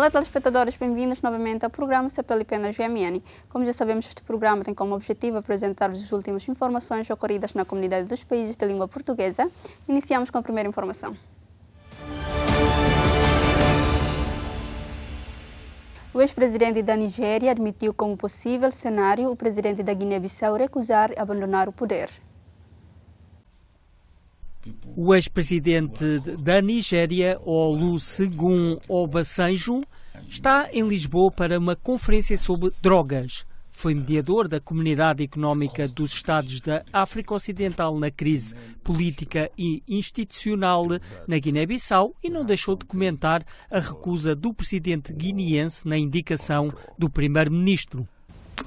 Olá, telespectadores, bem-vindos novamente ao programa CPLP na GMN. Como já sabemos, este programa tem como objetivo apresentar-vos as últimas informações ocorridas na comunidade dos países da língua portuguesa. Iniciamos com a primeira informação. O ex-presidente da Nigéria admitiu como possível cenário o presidente da Guiné-Bissau recusar abandonar o poder. O ex-presidente da Nigéria, Olusegun Obasanjo, está em Lisboa para uma conferência sobre drogas. Foi mediador da Comunidade Económica dos Estados da África Ocidental na crise política e institucional na Guiné-Bissau e não deixou de comentar a recusa do presidente guineense na indicação do primeiro-ministro.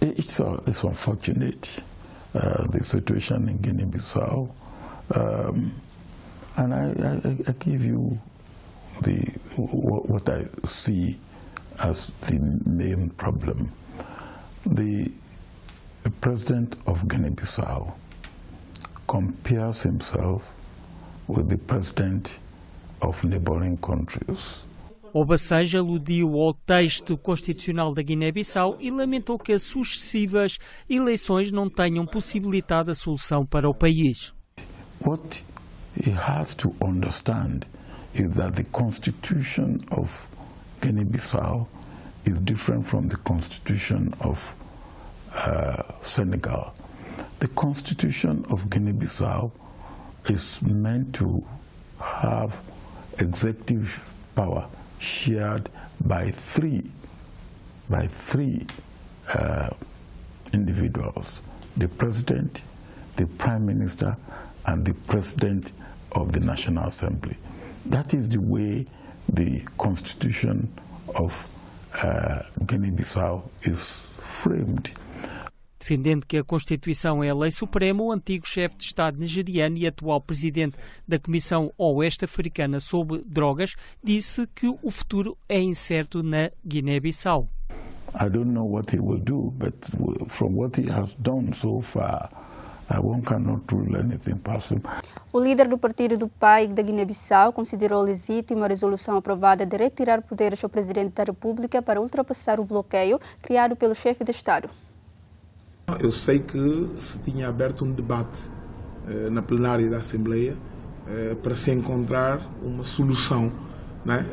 It's unfortunate, the situation in Guinea-Bissau. And I give you what I see as the main problem. The president of Guinea-Bissau compares himself with the president of neighboring countries. Obasanjo aludiu ao texto constitucional da Guiné-Bissau e lamentou que as sucessivas eleições não tenham possibilitado a solução para o país. What he has to understand is that the constitution of Guinea-Bissau is different from the constitution of Senegal. The constitution of Guinea-Bissau is meant to have executive power shared by three individuals: the president, the prime minister, and the president of the National Assembly. That is the way the constitution of Guiné-Bissau is framed. Defendendo que a Constituição é a lei suprema, o antigo chefe de Estado nigeriano e atual presidente da Comissão Oeste-Africana sobre Drogas disse que o futuro é incerto na Guiné-Bissau. I don't know what he will do, but from what he has done so far, one cannot rule anything past him. O líder do partido do PAI da Guiné-Bissau considerou legítima a resolução aprovada de retirar poderes ao presidente da República para ultrapassar o bloqueio criado pelo chefe de Estado. Eu sei que se tinha aberto um debate na plenária da Assembleia para se encontrar uma solução, né,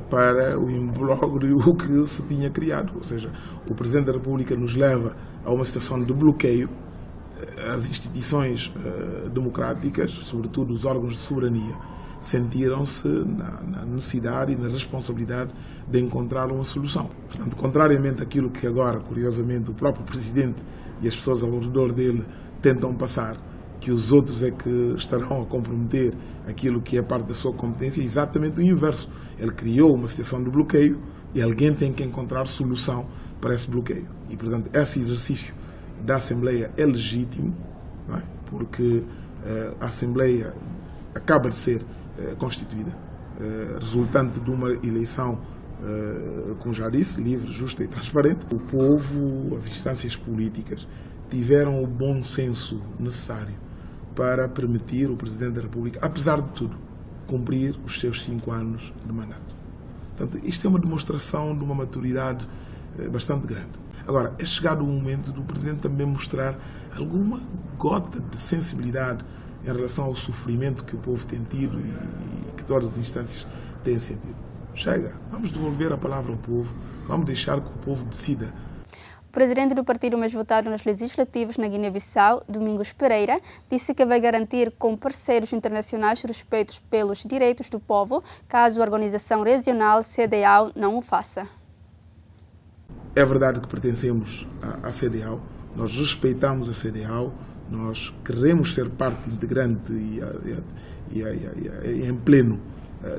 para o imbróglio que se tinha criado. Ou seja, o Presidente da República nos leva a uma situação de bloqueio. As instituições democráticas, sobretudo os órgãos de soberania, sentiram-se na necessidade e na responsabilidade de encontrar uma solução. Portanto, contrariamente àquilo que agora, curiosamente, o próprio Presidente e as pessoas ao redor dele tentam passar, que os outros é que estarão a comprometer aquilo que é parte da sua competência, é exatamente o inverso. Ele criou uma situação de bloqueio e alguém tem que encontrar solução para esse bloqueio. E, portanto, esse exercício da Assembleia é legítimo, não é? Porque a Assembleia acaba de ser constituída, resultante de uma eleição, como já disse, livre, justa e transparente. O povo, as instâncias políticas tiveram o bom senso necessário para permitir o Presidente da República, apesar de tudo, cumprir os seus 5 anos de mandato. Portanto, isto é uma demonstração de uma maturidade bastante grande. Agora, é chegado o momento do Presidente também mostrar alguma gota de sensibilidade em relação ao sofrimento que o povo tem tido e que todas as instâncias têm sentido. Chega, vamos devolver a palavra ao povo, vamos deixar que o povo decida. O presidente do partido mais votado nas legislativas na Guiné-Bissau, Domingos Pereira, disse que vai garantir com parceiros internacionais respeitos pelos direitos do povo, caso a organização regional CEDEAO não o faça. É verdade que pertencemos à CEDEAO, nós respeitamos a CEDEAO, nós queremos ser parte integrante e em pleno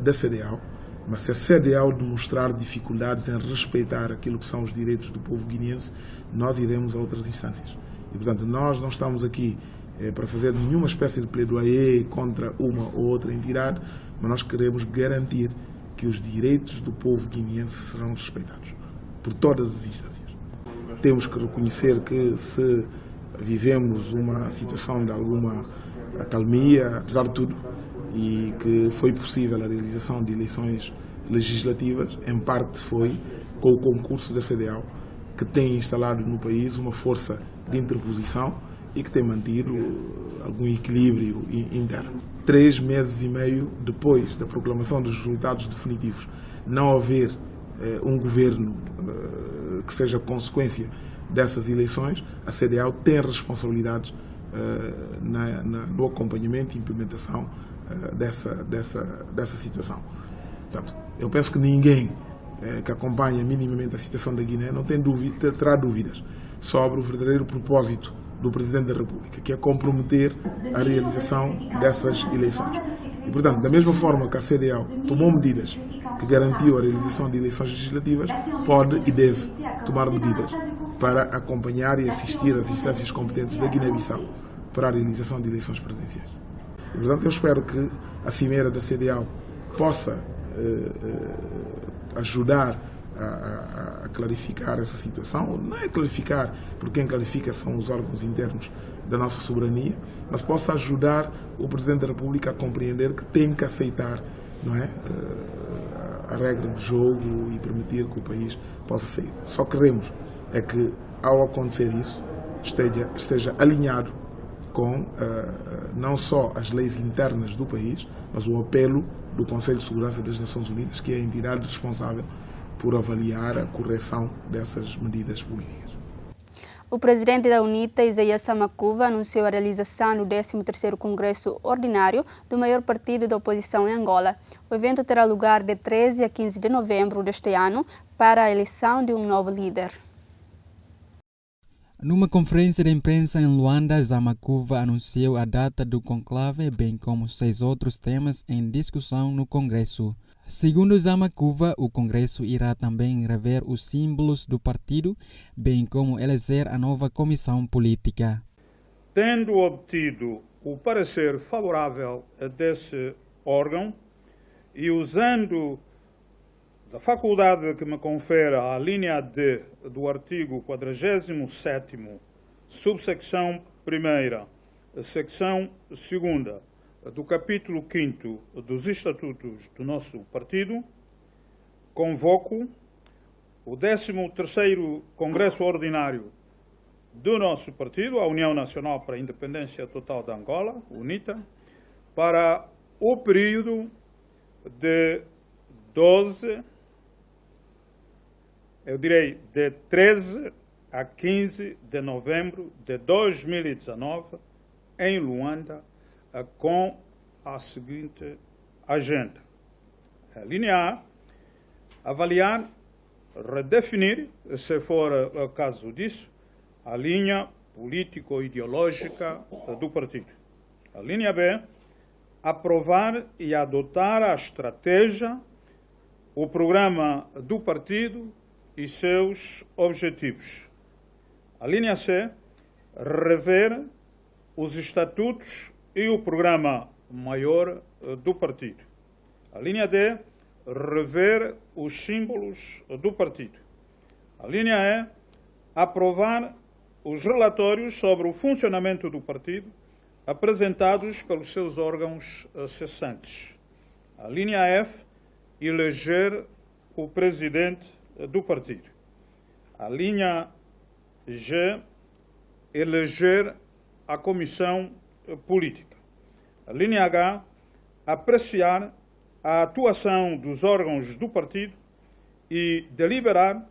da CEDEAO, mas se a CEDEAO demonstrar dificuldades em respeitar aquilo que são os direitos do povo guineense, nós iremos a outras instâncias. E, portanto, nós não estamos aqui para fazer nenhuma espécie de pledoyer contra uma ou outra entidade, mas nós queremos garantir que os direitos do povo guineense serão respeitados por todas as instâncias. Temos que reconhecer que se vivemos uma situação de alguma acalmia, apesar de tudo, e que foi possível a realização de eleições legislativas, em parte foi com o concurso da CEDEAO, que tem instalado no país uma força de interposição e que tem mantido algum equilíbrio interno. 3 meses e meio depois da proclamação dos resultados definitivos, não haver um governo que seja consequência dessas eleições, a CEDEAO tem responsabilidades no acompanhamento e implementação dessa situação. Portanto, eu penso que ninguém que acompanha minimamente a situação da Guiné não terá dúvidas sobre o verdadeiro propósito do Presidente da República, que é comprometer a realização dessas eleições. E, portanto, da mesma forma que a CEDEAO tomou medidas que garantiu a realização de eleições legislativas, pode e deve tomar medidas para acompanhar e assistir as instâncias competentes da Guiné-Bissau para a realização de eleições presidenciais. E, portanto, eu espero que a cimeira da CEDEAO possa ajudar a clarificar essa situação. Não é clarificar, porque quem clarifica são os órgãos internos da nossa soberania, mas possa ajudar o Presidente da República a compreender que tem que aceitar, não é, a regra do jogo e permitir que o país possa sair. Só queremos é que, ao acontecer isso, esteja alinhado com não só as leis internas do país, mas o apelo do Conselho de Segurança das Nações Unidas, que é a entidade responsável por avaliar a correção dessas medidas políticas. O presidente da UNITA, Isaías Samakuva, anunciou a realização do 13º Congresso Ordinário do maior partido da oposição em Angola. O evento terá lugar de 13 a 15 de novembro deste ano para a eleição de um novo líder. Numa conferência de imprensa em Luanda, Samakuva anunciou a data do conclave, bem como 6 outros temas em discussão no Congresso. Segundo Samakuva, o Congresso irá também rever os símbolos do partido, bem como eleger a nova comissão política. Tendo obtido o parecer favorável desse órgão e usando da faculdade que me confere a linha D do artigo 47º, subsecção 1ª, secção 2ª, do capítulo 5º dos Estatutos do nosso partido, convoco o 13º Congresso Ordinário do nosso partido, a União Nacional para a Independência Total da Angola, UNITA, para o período de 13 a 15 de novembro de 2019, em Luanda, com a seguinte agenda. A linha A, avaliar, redefinir, se for o caso disso, a linha político-ideológica do partido. A linha B, aprovar e adotar a estratégia, o programa do partido e seus objetivos. A linha C, rever os estatutos e o programa maior do partido. A linha D, rever os símbolos do partido. A linha E, aprovar os relatórios sobre o funcionamento do partido apresentados pelos seus órgãos cessantes. A linha F, eleger o presidente do partido. A linha G, eleger a comissão política. A linha H, apreciar a atuação dos órgãos do partido e deliberar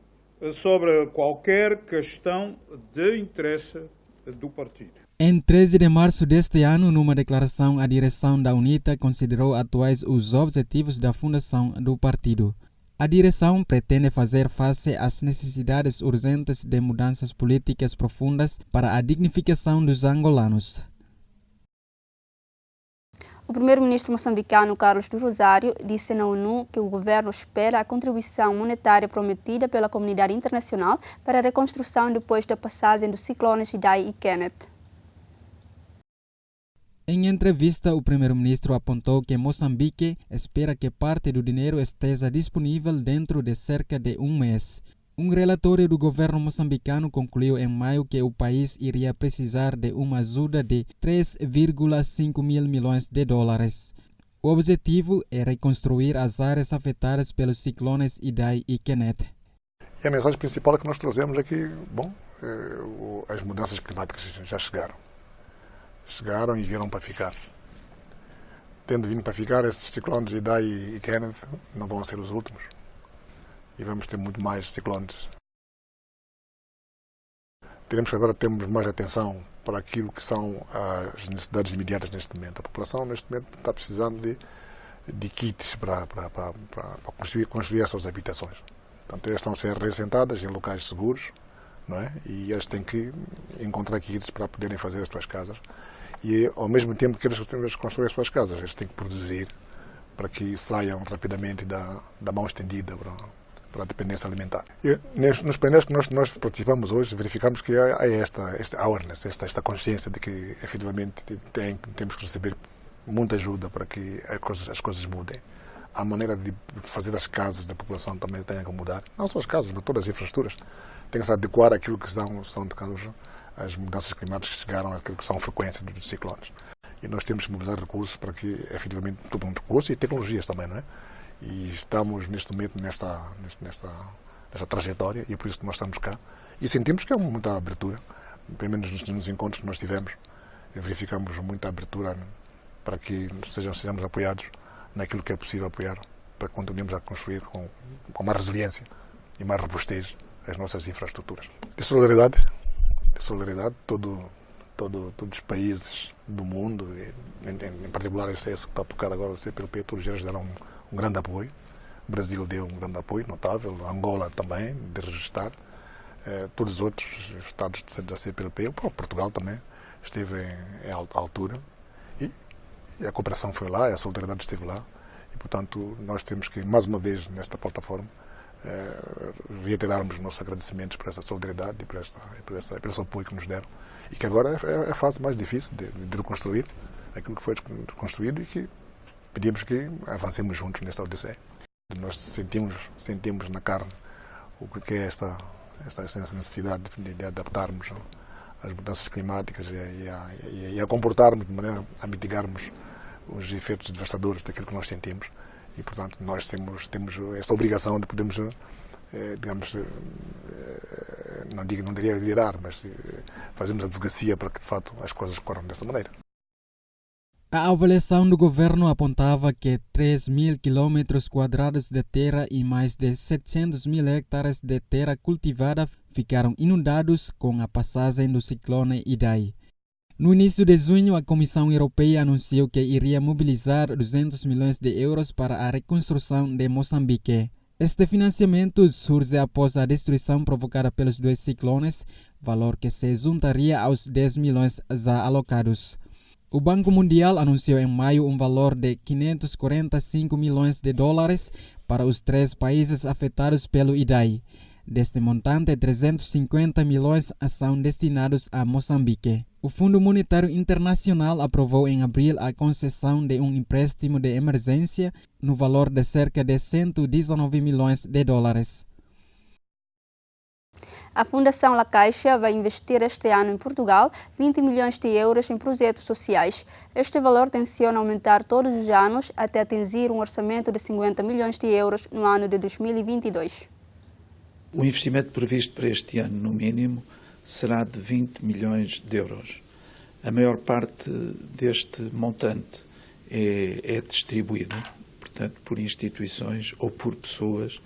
sobre qualquer questão de interesse do partido. Em 13 de março deste ano, numa declaração, a direção da UNITA considerou atuais os objetivos da fundação do partido. A direção pretende fazer face às necessidades urgentes de mudanças políticas profundas para a dignificação dos angolanos. O primeiro-ministro moçambicano Carlos do Rosário disse na ONU que o governo espera a contribuição monetária prometida pela comunidade internacional para a reconstrução depois da passagem dos ciclones Idai e Kenneth. Em entrevista, o primeiro-ministro apontou que Moçambique espera que parte do dinheiro esteja disponível dentro de cerca de um mês. Um relatório do governo moçambicano concluiu em maio que o país iria precisar de uma ajuda de 3,5 mil milhões de dólares. O objetivo é reconstruir as áreas afetadas pelos ciclones Idai e Kenneth. E a mensagem principal que nós trazemos é que, as mudanças climáticas já chegaram. Chegaram e vieram para ficar. Tendo vindo para ficar, esses ciclones Idai e Kenneth não vão ser os últimos. E vamos ter muito mais ciclones. Teremos que agora termos mais atenção para aquilo que são as necessidades imediatas neste momento. A população, neste momento, está precisando de kits para construir as suas habitações. Portanto, elas estão a ser reassentadas em locais seguros, não é? E eles têm que encontrar kits para poderem fazer as suas casas. E, ao mesmo tempo que eles construem as suas casas, eles têm que produzir para que saiam rapidamente da mão estendida para a dependência alimentar. E, nos painéis que nós participamos hoje, verificamos que há esta awareness, esta consciência de que, efetivamente, temos que receber muita ajuda para que as coisas mudem. A maneira de fazer as casas da população também tem que mudar. Não só as casas, mas todas as infraestruturas. Tem que se adequar àquilo que são de caso, as mudanças climáticas que chegaram àquilo que são frequências dos ciclones. E nós temos que mobilizar recursos para que, efetivamente, todo mundo recursos e tecnologias também, não é? E estamos, neste momento, nesta trajetória, e é por isso que nós estamos cá. E sentimos que há muita abertura, pelo menos nos encontros que nós tivemos, verificamos muita abertura para que sejamos apoiados naquilo que é possível apoiar, para que continuemos a construir com mais resiliência e mais robustez as nossas infraestruturas. De solidariedade, todos os países do mundo, em particular esse que está a tocar agora, o CPLP, todos eles deram um grande apoio. O Brasil deu um grande apoio notável, Angola também, de registrar. Todos os outros estados da CPLP, Portugal também, esteve em altura. E a cooperação foi lá, a solidariedade esteve lá. E, portanto, nós temos que, mais uma vez, nesta plataforma, reiterarmos nossos agradecimentos por essa solidariedade e por esse apoio que nos deram. E que agora é a fase mais difícil de reconstruir aquilo que foi construído e que pedimos que avancemos juntos nesta odisseia. Nós sentimos na carne o que é esta necessidade de adaptarmos às mudanças climáticas e a comportarmos de maneira a mitigarmos os efeitos devastadores daquilo que nós sentimos. E, portanto, nós temos esta obrigação de podermos, digamos, não diria liderar, mas fazermos advocacia para que, de fato, as coisas corram desta maneira. A avaliação do governo apontava que 3.000 quilômetros quadrados de terra e mais de 700.000 hectares de terra cultivada ficaram inundados com a passagem do ciclone Idai. No início de junho, a Comissão Europeia anunciou que iria mobilizar 200 milhões de euros para a reconstrução de Moçambique. Este financiamento surge após a destruição provocada pelos dois ciclones, valor que se juntaria aos 10 milhões já alocados. O Banco Mundial anunciou em maio um valor de 545 milhões de dólares para os 3 países afetados pelo Idai. Deste montante, 350 milhões são destinados a Moçambique. O Fundo Monetário Internacional aprovou em abril a concessão de um empréstimo de emergência no valor de cerca de 119 milhões de dólares. A Fundação La Caixa vai investir este ano em Portugal 20 milhões de euros em projetos sociais. Este valor tenciona aumentar todos os anos até atingir um orçamento de 50 milhões de euros no ano de 2022. O investimento previsto para este ano, no mínimo, será de 20 milhões de euros. A maior parte deste montante é distribuído, portanto, por instituições ou por pessoas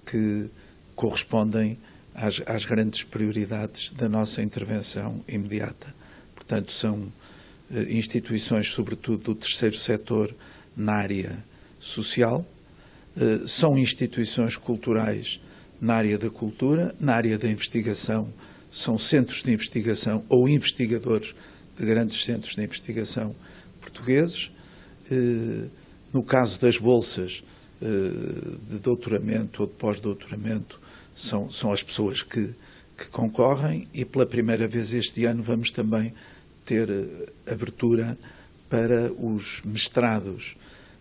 que correspondem às grandes prioridades da nossa intervenção imediata. Portanto, são instituições, sobretudo do terceiro setor, na área social, são instituições culturais na área da cultura, na área da investigação, são centros de investigação ou investigadores de grandes centros de investigação portugueses. No caso das bolsas de doutoramento ou de pós-doutoramento, são as pessoas que concorrem, e pela primeira vez este ano vamos também ter abertura para os mestrados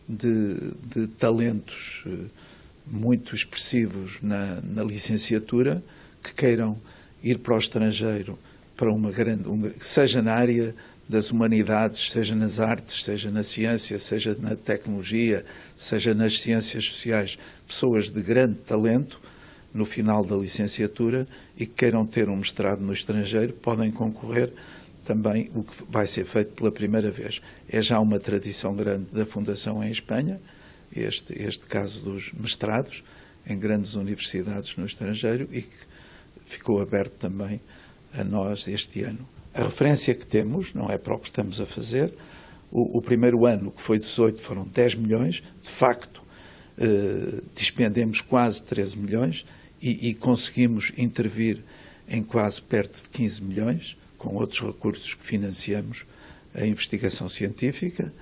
de talentos muito expressivos na licenciatura, que queiram ir para o estrangeiro, para seja na área das humanidades, seja nas artes, seja na ciência, seja na tecnologia, seja nas ciências sociais, pessoas de grande talento no final da licenciatura e que queiram ter um mestrado no estrangeiro, podem concorrer também, o que vai ser feito pela primeira vez. É já uma tradição grande da Fundação em Espanha, este caso dos mestrados em grandes universidades no estrangeiro e que ficou aberto também a nós este ano. A referência que temos, não é para o que estamos a fazer, o primeiro ano, que foi 18, foram 10 milhões, de facto despendemos quase 13 milhões e conseguimos intervir em quase perto de 15 milhões, com outros recursos que financiamos a investigação científica.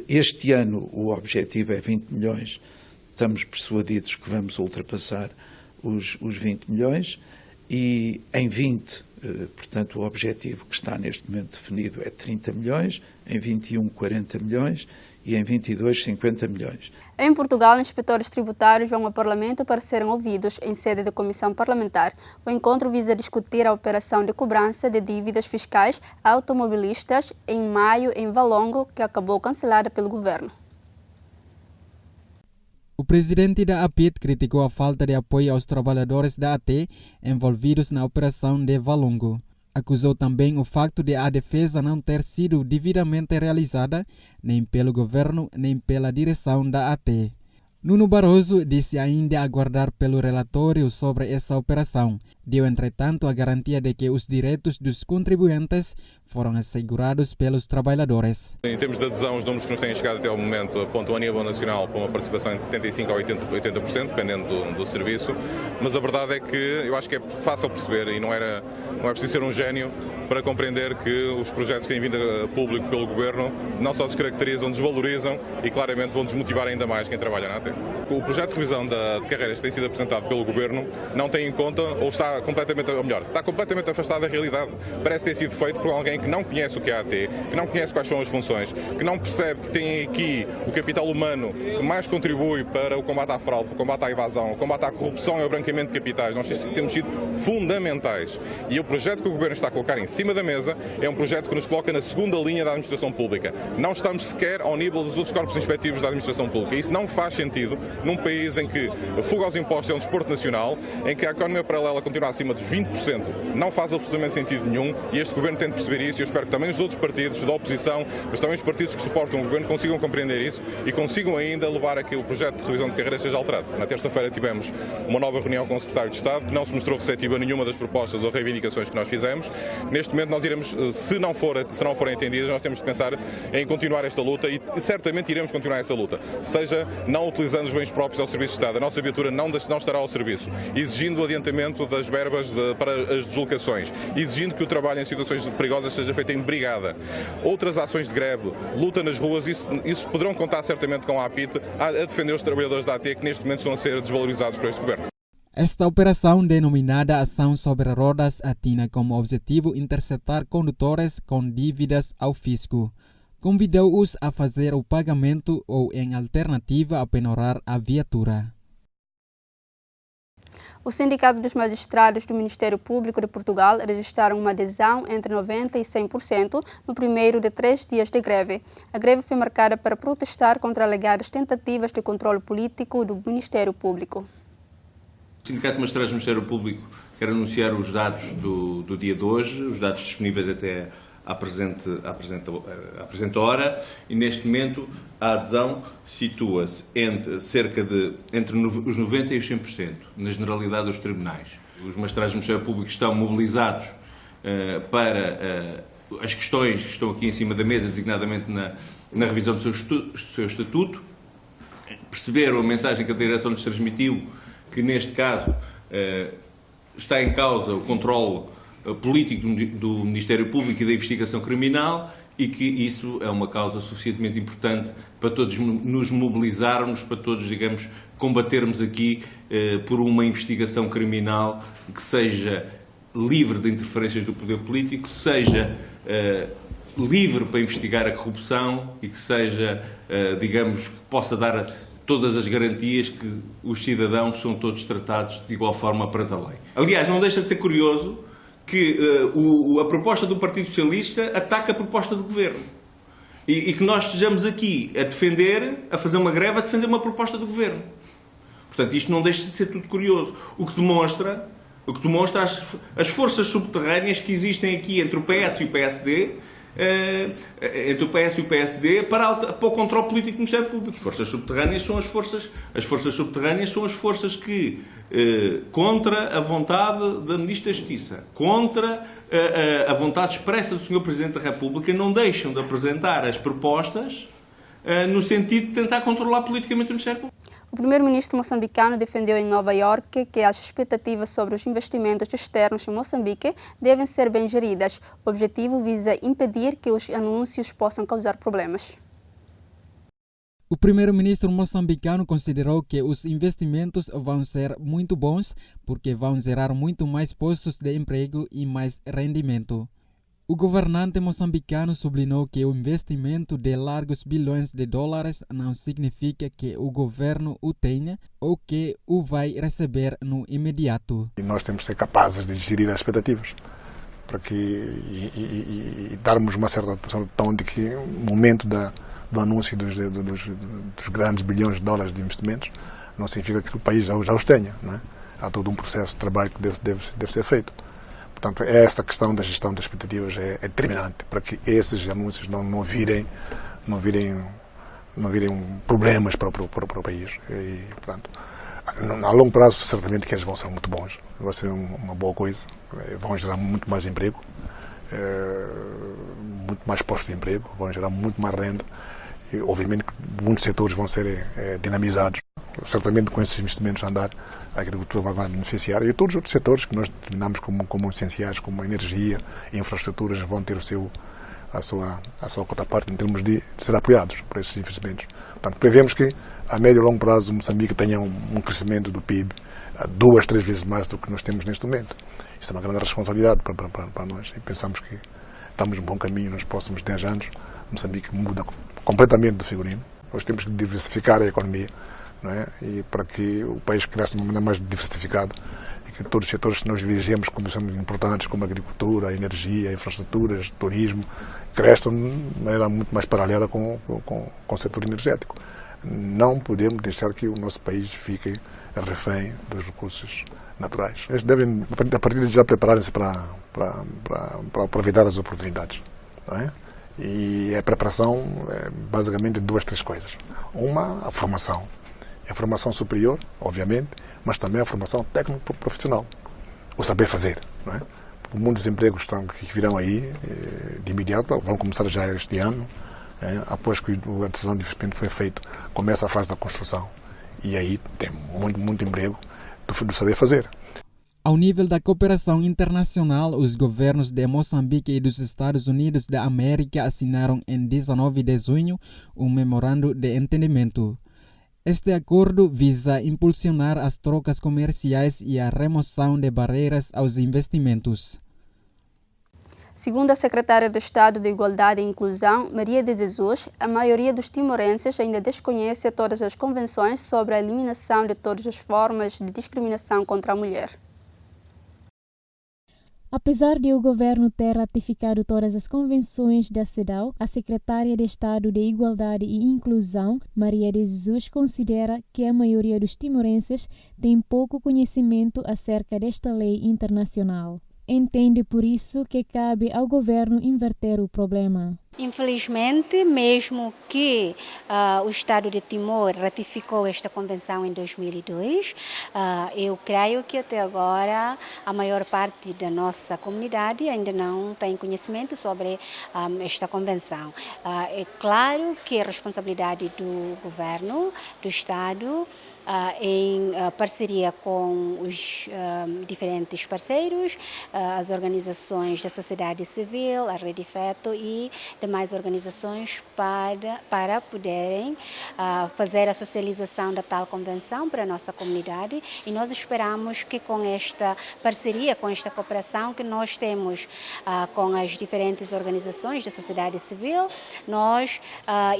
Este ano o objetivo é 20 milhões, estamos persuadidos que vamos ultrapassar os 20 milhões e em 20, portanto o objetivo que está neste momento definido é 30 milhões, em 21 40 milhões e em 22 50 milhões. Em Portugal, inspetores tributários vão ao Parlamento para serem ouvidos em sede da Comissão Parlamentar. O encontro visa discutir a operação de cobrança de dívidas fiscais a automobilistas em maio em Valongo, que acabou cancelada pelo governo. O presidente da APIT criticou a falta de apoio aos trabalhadores da AT envolvidos na operação de Valongo. Acusou também o facto de a defesa não ter sido devidamente realizada nem pelo governo nem pela direção da AT. Nuno Barroso disse ainda aguardar pelo relatório sobre essa operação. Deu, entretanto, a garantia de que os direitos dos contribuintes foram assegurados pelos trabalhadores. Em termos de adesão, os números que nos têm chegado até ao momento apontam a nível nacional para uma participação de 75% a 80%, dependendo do serviço, mas a verdade é que eu acho que é fácil perceber e não é preciso ser um gênio para compreender que os projetos que têm vindo a público pelo Governo não só descaracterizam, desvalorizam e claramente vão desmotivar ainda mais quem trabalha na AT. O projeto de revisão de carreiras que tem sido apresentado pelo Governo não tem em conta, ou está completamente, ou melhor, está completamente afastado da realidade. Parece ter sido feito por alguém que não conhece o que é a AT, que não conhece quais são as funções, que não percebe que tem aqui o capital humano que mais contribui para o combate à fraude, para o combate à evasão, o combate à corrupção e ao branqueamento de capitais. Nós temos sido fundamentais. E o projeto que o Governo está a colocar em cima da mesa é um projeto que nos coloca na segunda linha da administração pública. Não estamos sequer ao nível dos outros corpos inspectivos da administração pública. Isso não faz sentido num país em que a fuga aos impostos é um desporto nacional, em que a economia paralela continua acima dos 20%, não faz absolutamente sentido nenhum e este Governo tem de perceber isso e eu espero que também os outros partidos da oposição, mas também os partidos que suportam o Governo consigam compreender isso e consigam ainda levar a que o projeto de revisão de carreiras seja alterado. Na terça-feira tivemos uma nova reunião com o Secretário de Estado que não se mostrou receptivo a nenhuma das propostas ou reivindicações que nós fizemos. Neste momento nós iremos, se não forem entendidas, nós temos de pensar em continuar esta luta e certamente iremos continuar essa luta, seja não utilizando os bens próprios ao serviço de Estado. A nossa viatura não estará ao serviço, exigindo o adiantamento das verbas para as deslocações, exigindo que o trabalho em situações perigosas seja feito em brigada. Outras ações de greve, luta nas ruas, isso poderão contar certamente com a APIT a defender os trabalhadores da AT que neste momento estão a ser desvalorizados por este Governo. Esta operação, denominada Ação sobre Rodas, tinha como objetivo interceptar condutores com dívidas ao fisco. Convidou-os a fazer o pagamento ou, em alternativa, a penhorar a viatura. O Sindicato dos Magistrados do Ministério Público de Portugal registraram uma adesão entre 90% e 100% no primeiro de 3 dias de greve. A greve foi marcada para protestar contra alegadas tentativas de controle político do Ministério Público. O Sindicato de Magistrados do Ministério Público quer anunciar os dados do dia de hoje, os dados disponíveis até à presente hora, e neste momento a adesão situa-se entre os 90% e os 100%, na generalidade dos tribunais. Os magistrados do Ministério Público estão mobilizados para as questões que estão aqui em cima da mesa, designadamente na revisão do seu estatuto, perceberam a mensagem que a direção lhes transmitiu, que neste caso está em causa o controle político do Ministério Público e da investigação criminal e que isso é uma causa suficientemente importante para todos nos mobilizarmos, para todos, digamos, combatermos aqui por uma investigação criminal que seja livre de interferências do poder político, seja livre para investigar a corrupção e que seja, digamos, que possa dar todas as garantias que os cidadãos são todos tratados de igual forma perante a lei. Aliás, não deixa de ser curioso que a proposta do Partido Socialista ataca a proposta do Governo. E que nós estejamos aqui a defender, a fazer uma greve, a defender uma proposta do Governo. Portanto, isto não deixa de ser tudo curioso. O que demonstra as forças subterrâneas que existem aqui entre o PS e o PSD, para o controle político do Ministério Público. As forças subterrâneas são as forças que, contra a vontade da Ministra da Justiça, contra a vontade expressa do Sr. Presidente da República, não deixam de apresentar as propostas no sentido de tentar controlar politicamente o Ministério Público. O primeiro-ministro moçambicano defendeu em Nova Iorque que as expectativas sobre os investimentos externos em Moçambique devem ser bem geridas. O objetivo visa impedir que os anúncios possam causar problemas. O primeiro-ministro moçambicano considerou que os investimentos vão ser muito bons porque vão gerar muito mais postos de emprego e mais rendimento. O governante moçambicano sublinhou que o investimento de largos bilhões de dólares não significa que o governo o tenha ou que o vai receber no imediato. E nós temos que ser capazes de gerir as expectativas para que e darmos uma certa noção de que o momento do anúncio dos grandes bilhões de dólares de investimentos não significa que o país já os tenha, não é? Há todo um processo de trabalho que deve ser feito. Portanto, essa questão da gestão das expectativas é determinante para que esses anúncios não virem problemas para o país. E, portanto, a longo prazo, certamente que eles vão ser muito bons. Vai ser uma boa coisa. Vão gerar muito mais emprego, muito mais postos de emprego, vão gerar muito mais renda. E, obviamente, que muitos setores vão ser dinamizados. Certamente, com esses investimentos a andar, a agricultura vai beneficiar e todos os outros setores que nós determinamos como essenciais, como a energia e infraestruturas, vão ter a sua contraparte em termos de ser apoiados por esses investimentos. Portanto, prevemos que a médio e longo prazo Moçambique tenha um crescimento do PIB 2, 3 vezes mais do que nós temos neste momento. Isso é uma grande responsabilidade para nós e pensamos que estamos num bom caminho. Nos próximos 10 anos Moçambique muda completamente do figurino. Nós temos que diversificar a economia, não é? E para que o país cresça de uma maneira mais diversificada e que todos os setores que nós dirigimos como são importantes, como a agricultura, a energia, a infraestruturas, turismo, cresçam de maneira muito mais paralela com o setor energético. Não podemos deixar que o nosso país fique refém dos recursos naturais. Eles devem, a partir de já, prepararem-se para aproveitar as oportunidades, não é? E a preparação é basicamente 2, 3 coisas. Uma, a formação. A formação superior, obviamente, mas também a formação técnico-profissional. O saber fazer, não é? Muitos empregos que virão aí, de imediato, vão começar já este ano, após que a decisão de investimento foi feito, começa a fase da construção. E aí tem muito emprego do saber fazer. Ao nível da cooperação internacional, os governos de Moçambique e dos Estados Unidos da América assinaram em 19 de junho um memorando de entendimento. Este acordo visa impulsionar as trocas comerciais e a remoção de barreiras aos investimentos. Segundo a secretária de Estado de Igualdade e Inclusão, Maria de Jesus, a maioria dos timorenses ainda desconhece todas as convenções sobre a eliminação de todas as formas de discriminação contra a mulher. Apesar de o governo ter ratificado todas as convenções da CEDAW, a secretária de Estado de Igualdade e Inclusão, Maria de Jesus, considera que a maioria dos timorenses tem pouco conhecimento acerca desta lei internacional. Entende por isso que cabe ao governo inverter o problema. Infelizmente, mesmo que o Estado de Timor ratificou esta convenção em 2002, eu creio que até agora a maior parte da nossa comunidade ainda não tem conhecimento sobre esta convenção. É claro que é responsabilidade do governo, do Estado, em parceria com os diferentes parceiros, as organizações da sociedade civil, a Rede Feto e demais organizações para poderem fazer a socialização da tal convenção para a nossa comunidade, e nós esperamos que com esta parceria, com esta cooperação que nós temos com as diferentes organizações da sociedade civil, nós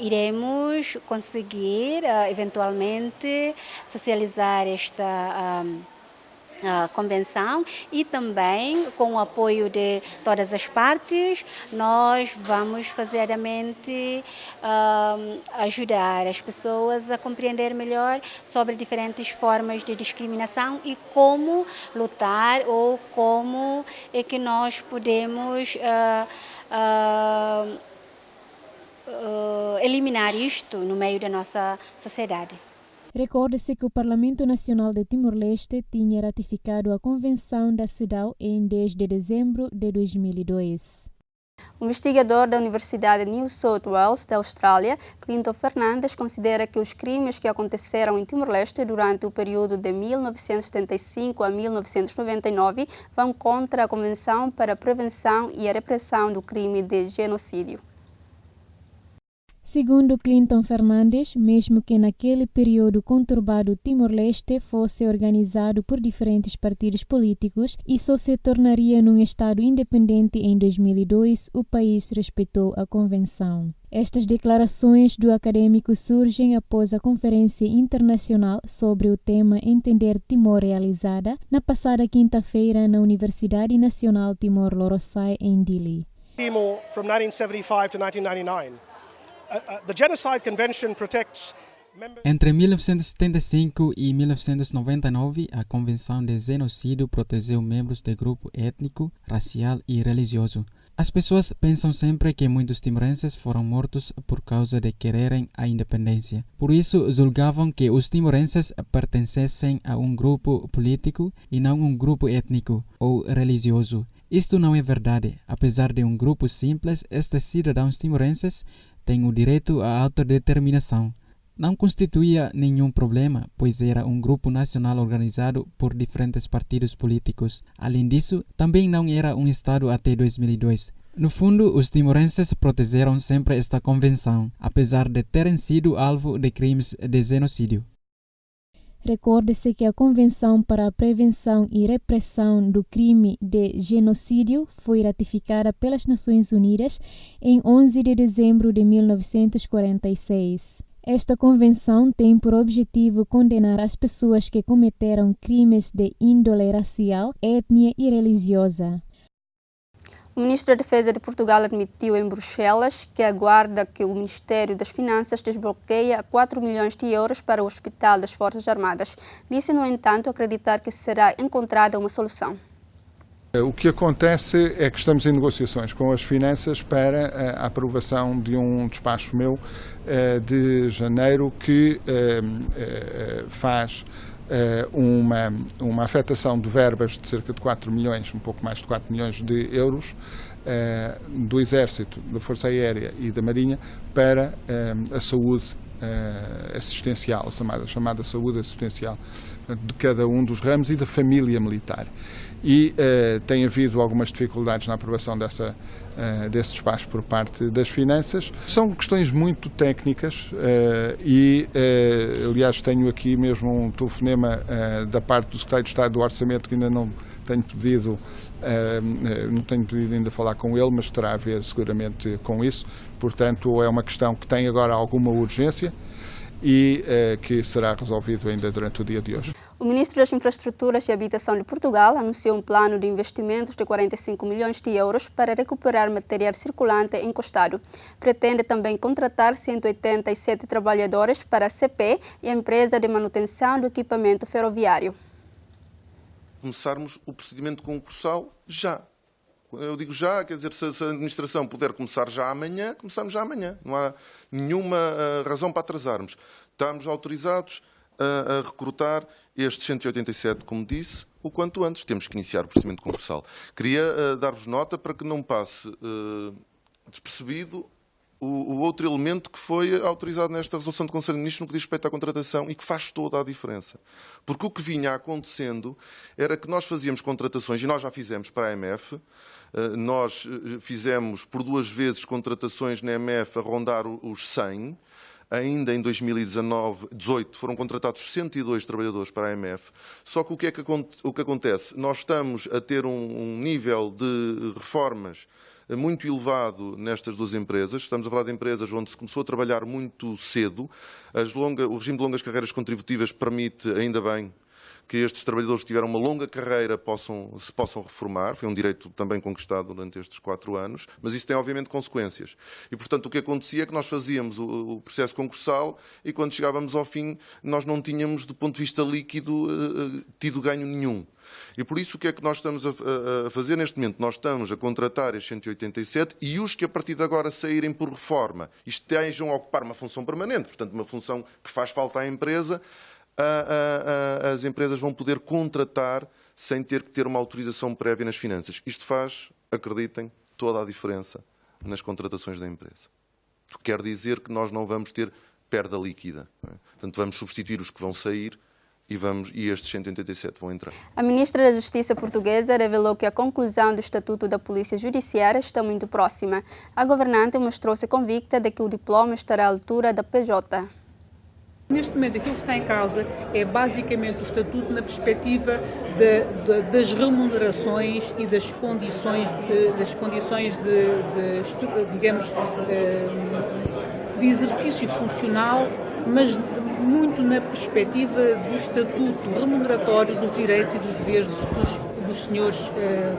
iremos conseguir eventualmente socializar convenção e também com o apoio de todas as partes nós vamos verdadeiramente ajudar as pessoas a compreender melhor sobre diferentes formas de discriminação e como lutar ou como é que nós podemos eliminar isto no meio da nossa sociedade. Recorde-se que o Parlamento Nacional de Timor-Leste tinha ratificado a Convenção da CEDAW em 10 de dezembro de 2002. O investigador da Universidade de New South Wales, da Austrália, Clinton Fernandes, considera que os crimes que aconteceram em Timor-Leste durante o período de 1975 a 1999 vão contra a Convenção para a Prevenção e a Repressão do Crime de Genocídio. Segundo Clinton Fernandes, mesmo que naquele período conturbado Timor-Leste fosse organizado por diferentes partidos políticos e só se tornaria num Estado independente em 2002, o país respeitou a Convenção. Estas declarações do acadêmico surgem após a Conferência Internacional sobre o tema Entender Timor realizada na passada quinta-feira na Universidade Nacional Timor-Leste em Dili. Timor from 1975 to 1999. The Genocide Convention protects Entre 1975 e 1999, a Convenção de Genocídio protegeu membros de grupo étnico, racial e religioso. As pessoas pensam sempre que muitos timorenses foram mortos por causa de quererem a independência. Por isso, julgavam que os timorenses pertencessem a um grupo político e não um grupo étnico ou religioso. Isto não é verdade. Apesar de um grupo simples, estes cidadãos timorenses têm o direito à autodeterminação. Não constituía nenhum problema, pois era um grupo nacional organizado por diferentes partidos políticos. Além disso, também não era um Estado até 2002. No fundo, os timorenses protegeram sempre esta convenção, apesar de terem sido alvo de crimes de genocídio. Recorde-se que a Convenção para a Prevenção e Repressão do Crime de Genocídio foi ratificada pelas Nações Unidas em 11 de dezembro de 1946. Esta convenção tem por objetivo condenar as pessoas que cometeram crimes de índole racial, étnica e religiosa. O ministro da Defesa de Portugal admitiu em Bruxelas que aguarda que o Ministério das Finanças desbloqueie 4 milhões de euros para o Hospital das Forças Armadas. Disse, no entanto, acreditar que será encontrada uma solução. O que acontece é que estamos em negociações com as finanças para a aprovação de um despacho meu de janeiro que faz uma afetação de verbas de cerca de 4 milhões, um pouco mais de 4 milhões de euros do Exército, da Força Aérea e da Marinha para a saúde assistencial, a chamada saúde assistencial de cada um dos ramos e da família militar. E tem havido algumas dificuldades na aprovação desse despacho por parte das finanças. São questões muito técnicas e, aliás, tenho aqui mesmo um telefonema da parte do Secretário de Estado do Orçamento que ainda não tenho pedido ainda falar com ele, mas terá a ver seguramente com isso. Portanto, é uma questão que tem agora alguma urgência e que será resolvido ainda durante o dia de hoje. O ministro das Infraestruturas e Habitação de Portugal anunciou um plano de investimentos de 45 milhões de euros para recuperar material circulante encostado. Pretende também contratar 187 trabalhadores para a CP e a empresa de manutenção do equipamento ferroviário. Começarmos o procedimento concursal já. Eu digo já, quer dizer, se a administração puder começar já amanhã, começamos já amanhã. Não há nenhuma razão para atrasarmos. Estamos autorizados a recrutar estes 187, como disse, o quanto antes. Temos que iniciar o procedimento concursal. Queria dar-vos nota para que não passe despercebido o outro elemento que foi autorizado nesta resolução do Conselho de Ministros no que diz respeito à contratação e que faz toda a diferença. Porque o que vinha acontecendo era que nós fazíamos contratações, e nós já fizemos para a AMF, nós fizemos por 2 vezes contratações na AMF a rondar os 100, ainda em 2018 foram contratados 102 trabalhadores para a AMF, só que o que acontece? Nós estamos a ter um nível de reformas muito elevado nestas 2 empresas. Estamos a falar de empresas onde se começou a trabalhar muito cedo. O regime de longas carreiras contributivas permite, ainda bem, que estes trabalhadores que tiveram uma longa carreira se possam reformar. Foi um direito também conquistado durante estes 4 anos, mas isso tem obviamente consequências. E, portanto, o que acontecia é que nós fazíamos o processo concursal e quando chegávamos ao fim nós não tínhamos, do ponto de vista líquido, tido ganho nenhum. E por isso o que é que nós estamos a fazer neste momento? Nós estamos a contratar estes 187 e os que a partir de agora saírem por reforma e estejam a ocupar uma função permanente, portanto uma função que faz falta à empresa, as empresas vão poder contratar sem ter que ter uma autorização prévia nas finanças. Isto faz, acreditem, toda a diferença nas contratações da empresa. Quer dizer que nós não vamos ter perda líquida. Não é? Portanto, vamos substituir os que vão sair e estes 187 vão entrar. A ministra da Justiça portuguesa revelou que a conclusão do Estatuto da Polícia Judiciária está muito próxima. A governante mostrou-se convicta de que o diploma estará à altura da PJ. Neste momento, aquilo que está em causa é basicamente o Estatuto na perspectiva das remunerações e das condições de exercício funcional, mas muito na perspectiva do estatuto remuneratório dos direitos e dos deveres dos senhores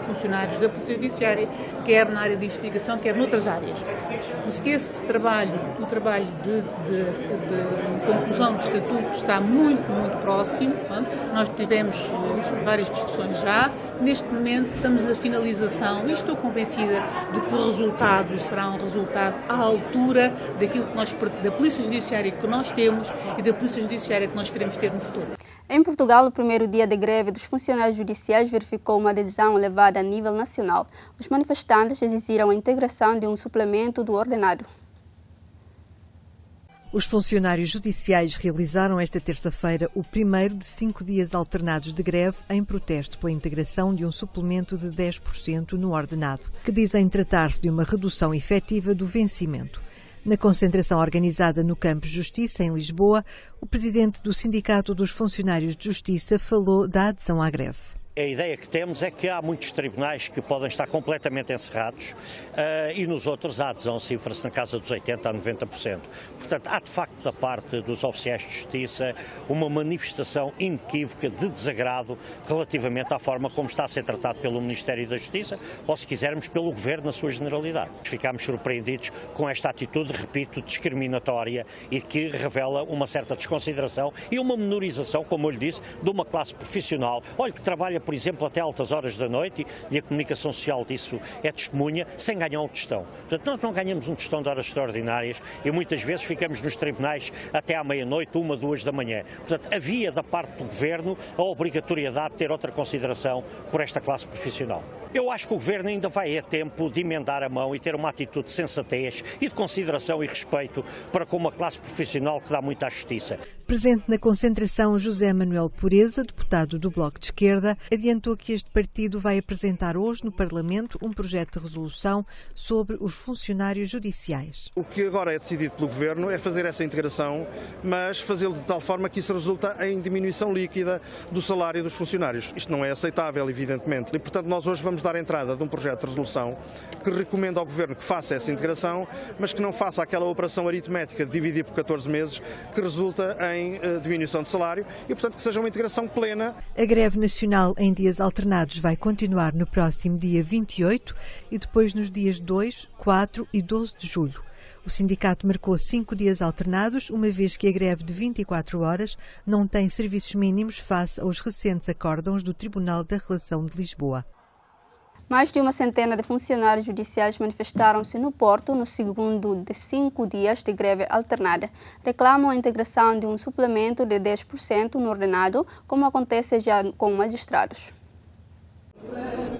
funcionários da Polícia Judiciária, quer na área de investigação, quer noutras áreas. Mas esse trabalho, o trabalho de conclusão do estatuto está muito próximo. Nós tivemos várias discussões já. Neste momento estamos na finalização e estou convencida de que o resultado será um resultado à altura daquilo que da Polícia Judiciária que nós temos e da Polícia Judiciária que nós queremos ter no futuro. Em Portugal, o primeiro dia de greve dos funcionários judiciais verificou uma adesão elevada a nível nacional. Os manifestantes exigiram a integração de um suplemento do ordenado. Os funcionários judiciais realizaram esta terça-feira o primeiro de 5 dias alternados de greve em protesto pela integração de um suplemento de 10% no ordenado, que dizem tratar-se de uma redução efetiva do vencimento. Na concentração organizada no Campus Justiça, em Lisboa, o presidente do Sindicato dos Funcionários de Justiça falou da adesão à greve. A ideia que temos é que há muitos tribunais que podem estar completamente encerrados e nos outros a adesão cifra-se na casa dos 80% a 90%. Portanto, há de facto da parte dos oficiais de justiça uma manifestação inequívoca de desagrado relativamente à forma como está a ser tratado pelo Ministério da Justiça ou, se quisermos, pelo Governo na sua generalidade. Ficámos surpreendidos com esta atitude, repito, discriminatória e que revela uma certa desconsideração e uma menorização, como eu lhe disse, de uma classe profissional. Olha, que trabalha, por exemplo, até altas horas da noite e a comunicação social disso é testemunha, sem ganhar um tostão. Portanto, nós não ganhamos um tostão de horas extraordinárias e muitas vezes ficamos nos tribunais até à meia-noite, 1, 2 da manhã. Portanto, havia da parte do Governo a obrigatoriedade de ter outra consideração por esta classe profissional. Eu acho que o Governo ainda vai a tempo de emendar a mão e ter uma atitude de sensatez e de consideração e respeito para com uma classe profissional que dá muito à justiça. Presente na concentração, José Manuel Pureza, deputado do Bloco de Esquerda, adiantou que este partido vai apresentar hoje no Parlamento um projeto de resolução sobre os funcionários judiciais. O que agora é decidido pelo Governo é fazer essa integração, mas fazê-lo de tal forma que isso resulta em diminuição líquida do salário dos funcionários. Isto não é aceitável, evidentemente. E, portanto, nós hoje vamos dar entrada de um projeto de resolução que recomenda ao Governo que faça essa integração, mas que não faça aquela operação aritmética de dividir por 14 meses que resulta em diminuição de salário e, portanto, que seja uma integração plena. A greve nacional em dias alternados vai continuar no próximo dia 28 e depois nos dias 2, 4 e 12 de julho. O sindicato marcou 5 dias alternados, uma vez que a greve de 24 horas não tem serviços mínimos face aos recentes acórdãos do Tribunal da Relação de Lisboa. Mais de uma centena de funcionários judiciais manifestaram-se no Porto no segundo de 5 dias de greve alternada. Reclamam a integração de um suplemento de 10% no ordenado, como acontece já com magistrados.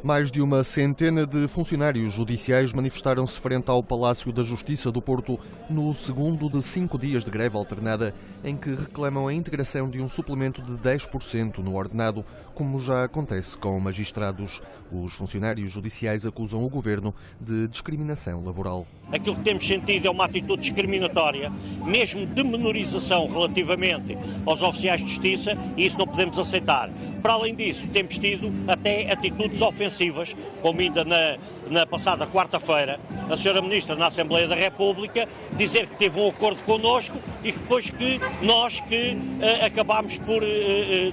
Mais de uma centena de funcionários judiciais manifestaram-se frente ao Palácio da Justiça do Porto no segundo de 5 dias de greve alternada, em que reclamam a integração de um suplemento de 10% no ordenado, como já acontece com magistrados. Os funcionários judiciais acusam o Governo de discriminação laboral. Aquilo que temos sentido é uma atitude discriminatória, mesmo de menorização relativamente aos oficiais de justiça, e isso não podemos aceitar. Para além disso, temos tido até atitudes atitudes ofensivas, como ainda na passada quarta-feira, a senhora Ministra na Assembleia da República dizer que teve um acordo connosco e que depois que nós acabámos por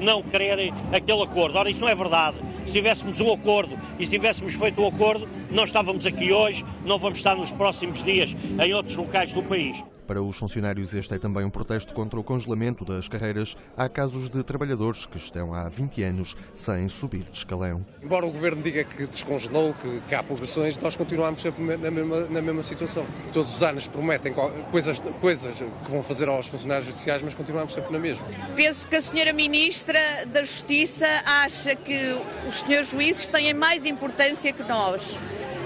não querer aquele acordo. Ora, isso não é verdade. Se tivéssemos um acordo e se tivéssemos feito um acordo, não estávamos aqui hoje, não vamos estar nos próximos dias em outros locais do país. Para os funcionários, este é também um protesto contra o congelamento das carreiras. Há casos de trabalhadores que estão há 20 anos sem subir de escalão. Embora o Governo diga que descongelou, que há progressões, nós continuamos sempre na mesma situação. Todos os anos prometem coisas que vão fazer aos funcionários judiciais, mas continuamos sempre na mesma. Penso que a senhora Ministra da Justiça acha que os senhores juízes têm mais importância que nós.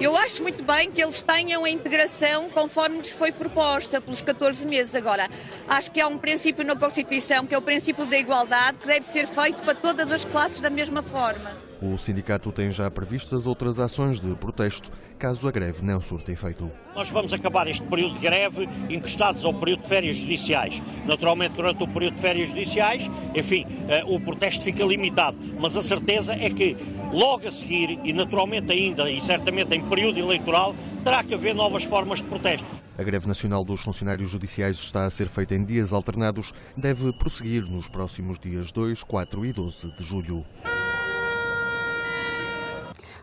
Eu acho muito bem que eles tenham a integração conforme lhes foi proposta pelos 14 meses. Agora, acho que há um princípio na Constituição, que é o princípio da igualdade, que deve ser feito para todas as classes da mesma forma. O sindicato tem já previstas outras ações de protesto, caso a greve não surta efeito. Nós vamos acabar este período de greve encostados ao período de férias judiciais. Naturalmente, durante o período de férias judiciais, enfim, o protesto fica limitado, mas a certeza é que logo a seguir, e naturalmente ainda, e certamente em período eleitoral, terá que haver novas formas de protesto. A greve nacional dos funcionários judiciais está a ser feita em dias alternados, deve prosseguir nos próximos dias 2, 4 e 12 de julho.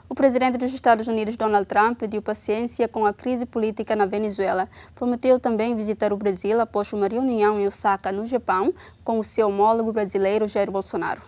O presidente dos Estados Unidos, Donald Trump, pediu paciência com a crise política na Venezuela. Prometeu também visitar o Brasil após uma reunião em Osaka, no Japão, com o seu homólogo brasileiro, Jair Bolsonaro.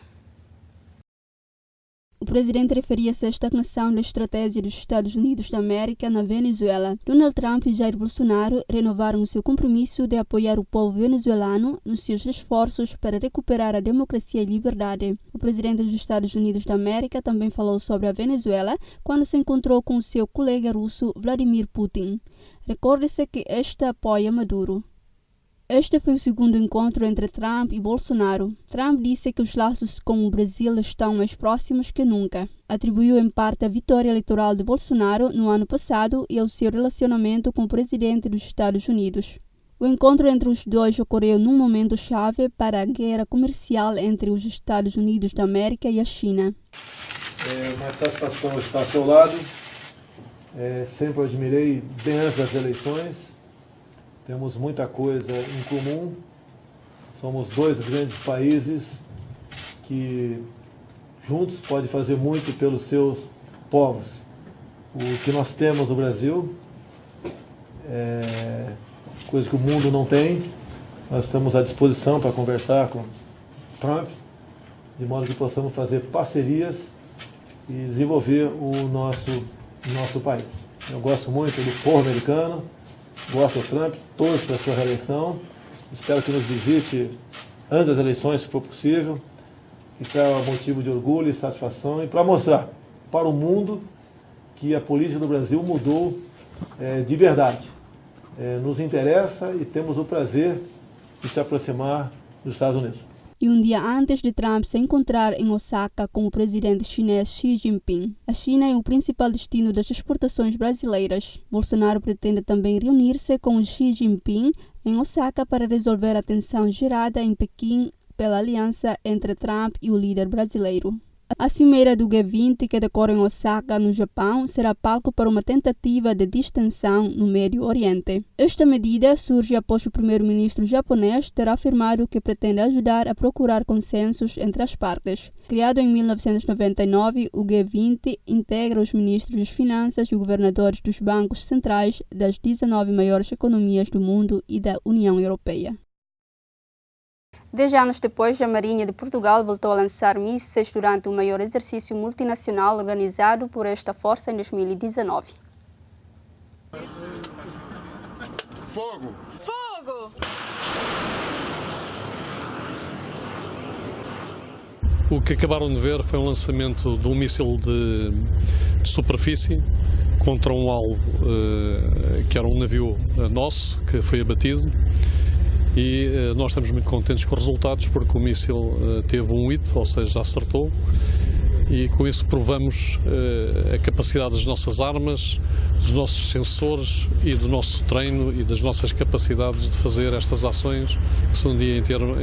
O presidente referia-se à estagnação da estratégia dos Estados Unidos da América na Venezuela. Donald Trump e Jair Bolsonaro renovaram o seu compromisso de apoiar o povo venezuelano nos seus esforços para recuperar a democracia e liberdade. O presidente dos Estados Unidos da América também falou sobre a Venezuela quando se encontrou com seu colega russo Vladimir Putin. Recorde-se que este apoia Maduro. Este foi o segundo encontro entre Trump e Bolsonaro. Trump disse que os laços com o Brasil estão mais próximos que nunca. Atribuiu em parte a vitória eleitoral de Bolsonaro no ano passado e ao seu relacionamento com o presidente dos Estados Unidos. O encontro entre os dois ocorreu num momento chave para a guerra comercial entre os Estados Unidos da América e a China. É uma satisfação estar ao seu lado. Sempre admirei bem antes das eleições. Temos muita coisa em comum. Somos dois grandes países que juntos podem fazer muito pelos seus povos. O que nós temos no Brasil é coisa que o mundo não tem. Nós estamos à disposição para conversar com Trump, de modo que possamos fazer parcerias e desenvolver o nosso país. Eu gosto muito do povo americano. Gosto do Trump, torço para a sua reeleição. Espero que nos visite antes das eleições, se for possível. Isso é um motivo de orgulho e satisfação e para mostrar para o mundo que a política do Brasil mudou de verdade. Nos interessa e temos o prazer de se aproximar dos Estados Unidos. E um dia antes de Trump se encontrar em Osaka com o presidente chinês Xi Jinping. A China é o principal destino das exportações brasileiras. Bolsonaro pretende também reunir-se com Xi Jinping em Osaka para resolver a tensão gerada em Pequim pela aliança entre Trump e o líder brasileiro. A cimeira do G20, que decorre em Osaka, no Japão, será palco para uma tentativa de distensão no Médio Oriente. Esta medida surge após o primeiro-ministro japonês ter afirmado que pretende ajudar a procurar consensos entre as partes. Criado em 1999, o G20 integra os ministros das finanças e governadores dos bancos centrais das 19 maiores economias do mundo e da União Europeia. 10 anos depois, a Marinha de Portugal voltou a lançar mísseis durante o maior exercício multinacional organizado por esta força em 2019. Fogo! Fogo! O que acabaram de ver foi o lançamento de um míssil de superfície contra um alvo que era um navio nosso, que foi abatido. E nós estamos muito contentes com os resultados porque o míssil teve um hit, ou seja, acertou, e com isso provamos a capacidade das nossas armas, dos nossos sensores e do nosso treino e das nossas capacidades de fazer estas ações que são um dia inteiro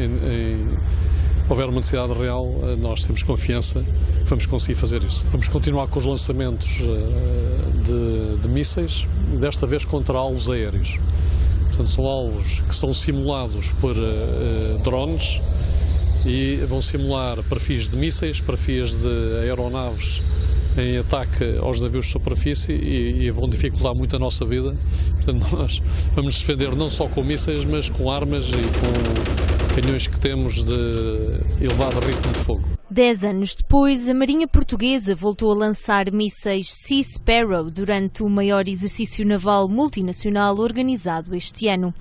houver uma necessidade real, nós temos confiança que vamos conseguir fazer isso. Vamos continuar com os lançamentos de mísseis, desta vez contra alvos aéreos. Portanto, são alvos que são simulados por drones e vão simular perfis de mísseis, perfis de aeronaves em ataque aos navios de superfície e vão dificultar muito a nossa vida. Portanto, nós vamos defender não só com mísseis, mas com armas e com canhões que temos de elevado ritmo de fogo. 10 anos depois, a Marinha Portuguesa voltou a lançar mísseis Sea Sparrow durante o maior exercício naval multinacional organizado este ano.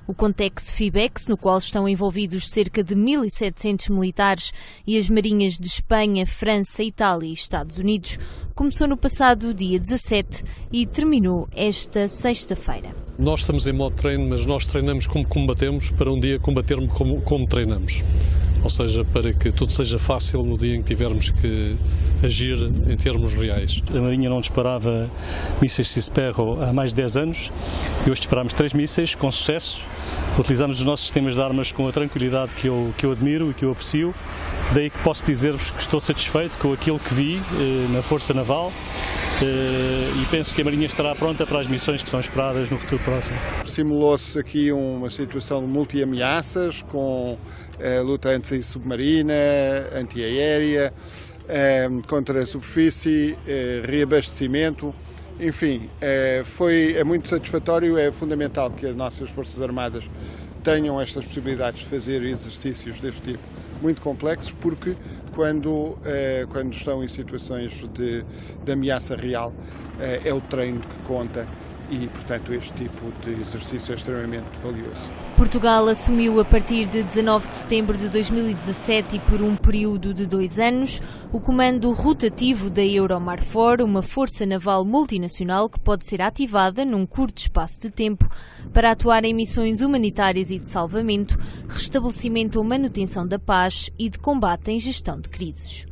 O Contex Fibex, no qual estão envolvidos cerca de 1.700 militares, e as marinhas de Espanha, França, Itália e Estados Unidos, começou no passado dia 17 e terminou esta sexta-feira. Nós estamos em modo treino, mas nós treinamos como combatemos para um dia combatermos como treinamos. Ou seja, para que tudo seja fácil no dia em que tivermos que agir em termos reais. A Marinha não disparava mísseis Sea Sparrow há mais de 10 anos e hoje disparámos 3 mísseis com sucesso. Utilizamos os nossos sistemas de armas com a tranquilidade que eu admiro e que eu aprecio. Daí que posso dizer-vos que estou satisfeito com aquilo que vi na Força Naval e penso que a Marinha estará pronta para as missões que são esperadas no futuro próximo. Simulou-se aqui uma situação de multi-ameaças com luta anti-submarina, antiaérea, contra a superfície, reabastecimento. Enfim, é muito satisfatório, é fundamental que as nossas Forças Armadas tenham estas possibilidades de fazer exercícios deste tipo muito complexos, porque quando estão em situações de ameaça real, é o treino que conta e, portanto, este tipo de exercício é extremamente valioso. Portugal assumiu a partir de 19 de setembro de 2017 e por um período de 2 anos o comando rotativo da Euromarfor, uma força naval multinacional que pode ser ativada num curto espaço de tempo para atuar em missões humanitárias e de salvamento, restabelecimento ou manutenção da paz e de combate em gestão de crises.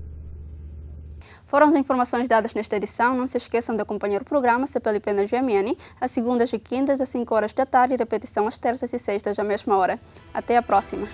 Foram as informações dadas nesta edição. Não se esqueçam de acompanhar o programa CPLP na GMN, às segundas e quintas, às 5 horas da tarde, e repetição às terças e sextas, à mesma hora. Até a próxima!